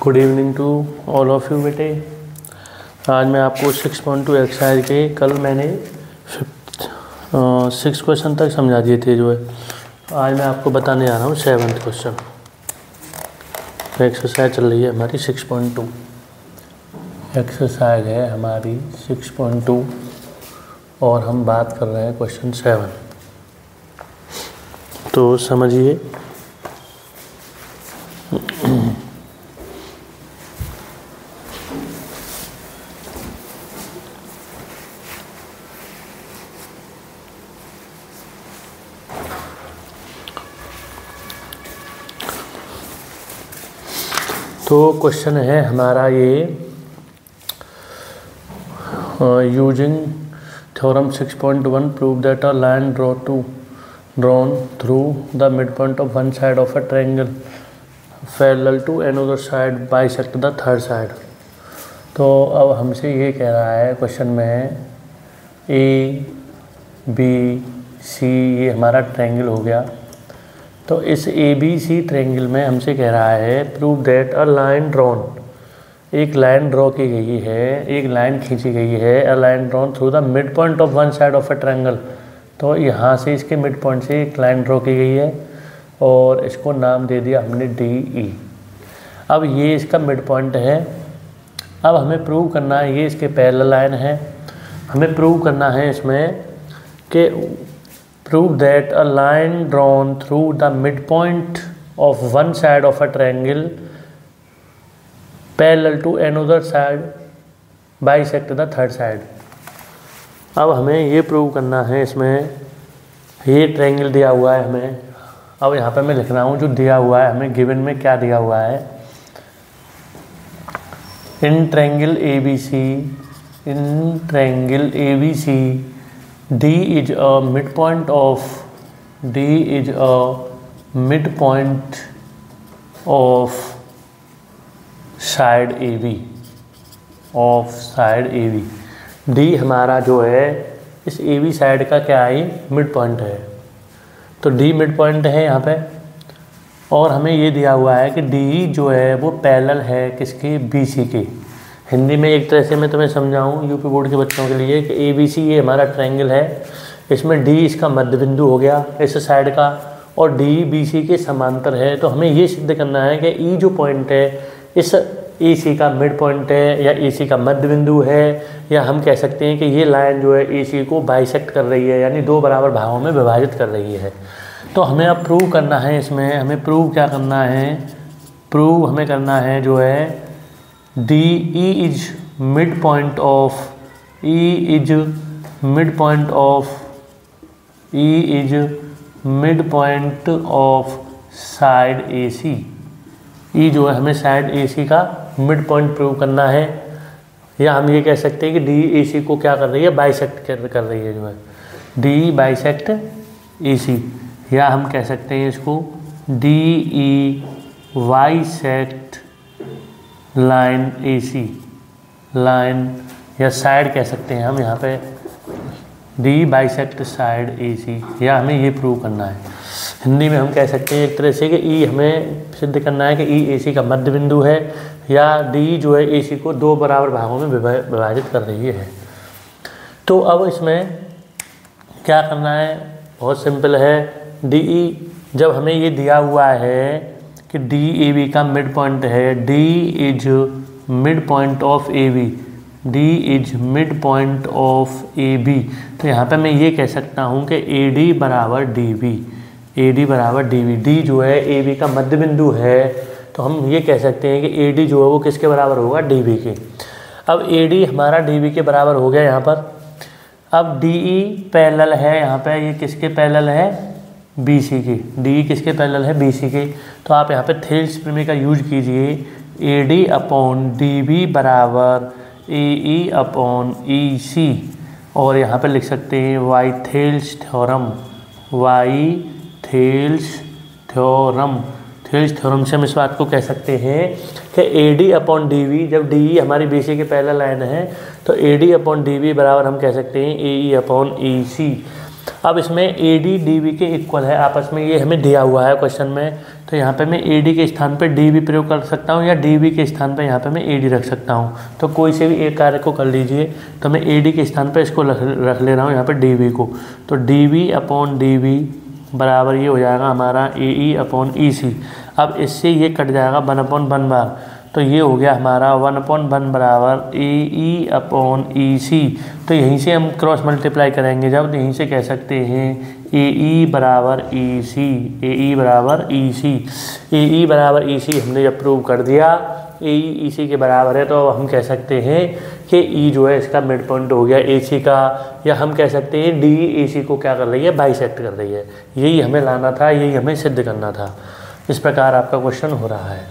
Good evening to all of you बेटे। आज मैं आपको 6.2 एक्सरसाइज के कल मैंने 6 क्वेश्चन तक समझा दिए थे जो है। आज मैं आपको बताने जा रहा हूँ 7th क्वेश्चन। एक्सरसाइज चल रही है हमारी 6.2 एक्सरसाइज है हमारी 6.2 और हम बात कर रहे हैं क्वेश्चन 7। तो समझिए तो क्वेश्चन है हमारा ये using theorem 6.1 prove that a line drawn through the mid point of one side of a triangle parallel to another side bisect the third side. तो अब हमसे ये कह रहा है क्वेश्चन में ए बी सी ये हमारा ट्रायंगल हो गया। तो इस ए बी सी ट्रायंगल में हमसे कह रहा है prove that a line drawn, एक लाइन ड्रॉ की गई है, एक लाइन खींची गई है, अ line drawn through the mid point of one side of a triangle. तो यहाँ से इसके मिड पॉइंट से एक लाइन ड्रॉ की गई है और इसको नाम दे दिया हमने डी ई। अब ये इसका मिड पॉइंट है। अब हमें प्रूव करना है, ये इसके पैरेलल लाइन है, हमें प्रूव करना है इसमें कि prove that a line drawn through the midpoint of one side of a triangle parallel to another side bisect the third side। अब हमें ये प्रूव करना है इसमें, ये ट्रायंगल दिया हुआ है हमें। अब यहाँ पे मैं लिख रहा हूँ जो दिया हुआ है हमें गिवन में क्या दिया हुआ है। In triangle ABC D is a midpoint of side AB D हमारा जो है इस AB साइड का क्या है, मिड पॉइंट है। तो D मिड पॉइंट है यहाँ पे। और हमें ये दिया हुआ है कि D जो है वो पैरेलल है किसके, BC के। हिंदी में एक तरह से मैं तुम्हें समझाऊँ यूपी बोर्ड के बच्चों के लिए कि ABC ये हमारा ट्रायंगल है, इसमें D इसका मध्य बिंदु हो गया इस साइड का और D BC के समांतर है। तो हमें ये सिद्ध करना है कि E जो पॉइंट है इस AC का मिड पॉइंट है या AC का मध्य बिंदु है, या हम कह सकते हैं कि ये लाइन जो है AC को बाइसेक्ट कर रही है, यानी दो बराबर भागों में विभाजित कर रही है। तो हमें अब प्रूव करना है इसमें, हमें प्रूव क्या करना है, प्रूव हमें करना है जो है DE is midpoint of side AC। E जो है हमें साइड AC का मिड पॉइंट प्रूव करना है, या हम ये कह सकते हैं कि D AC को क्या कर रही है, बाइसेक्ट कर रही है जो है, D बाइसेक्ट AC। या हम कह सकते हैं इसको DE bisect line AC, line या साइड कह सकते हैं हम यहाँ पे, D बाइसेक्ट साइड AC। या हमें ये प्रूव करना है। हिंदी में हम कह सकते हैं एक तरह से कि E हमें सिद्ध करना है कि E AC का मध्य बिंदु है, या D जो है AC को दो बराबर भागों में विभाजित कर रही है। तो अब इसमें क्या करना है, बहुत सिंपल है। DE जब हमें ये दिया हुआ है कि DAB का मिड पॉइंट है, D is mid point of AB, D is mid point of AB। तो यहाँ पे मैं ये कह सकता हूँ कि AD बराबर DB, AD बराबर DB। D जो है AB का मध्य बिंदु है, तो हम ये कह सकते हैं कि AD जो है वो किसके बराबर होगा, DB के। अब AD हमारा DB के बराबर हो गया यहाँ पर। अब DE पैरेलल है यहाँ पे, ये किसके पैरेलल है, BC के। DE किसके पैरेलल है, BC के। तो आप यहाँ पे थेल्स प्रमेय का यूज कीजिए, AD अपॉन DB बराबर AE अपॉन EC। और यहाँ पे लिख सकते हैं वाइथेल्स थ्योरम से हम इस बात को कह सकते हैं कि AD अपॉन DB, जब DE हमारी BC के पैरेलल लाइन है तो AD अपॉन DB बराबर हम कह सकते हैं AE अपॉन EC। अब इसमें ए डी डी बी के इक्वल है आपस में, ये हमें दिया हुआ है क्वेश्चन में। तो यहाँ पे मैं ए डी के स्थान पे डी बी प्रयोग कर सकता हूँ या डी बी के स्थान पे यहाँ पे मैं ए डी रख सकता हूँ। तो कोई से भी एक कार्य को कर लीजिए। तो मैं ए डी के स्थान पे इसको रख ले रहा हूँ यहाँ पे डी बी को। तो D B upon D B बराबर ये हो जाएगा हमारा ए ई अपॉन ई सी। अब इससे ये कट जाएगा 1/1 बार, तो ये हो गया हमारा 1/1 बराबर ए ई अपॉन ई सी। तो यहीं से हम क्रॉस मल्टीप्लाई करेंगे जब, तो यहीं से कह सकते हैं ए ई बराबर ई सी, ए ई बराबर ई सी। ए ई बराबर ई सी हमने जब प्रूव कर दिया ए ई सी के बराबर है, तो हम कह सकते हैं कि ई जो है इसका मिड पॉइंट हो गया ए सी का, या हम कह सकते हैं डी ए सी को क्या कर रही है, बाइसेक्ट कर रही है। यही हमें लाना था, यही हमें सिद्ध करना था। इस प्रकार आपका क्वेश्चन हो रहा है।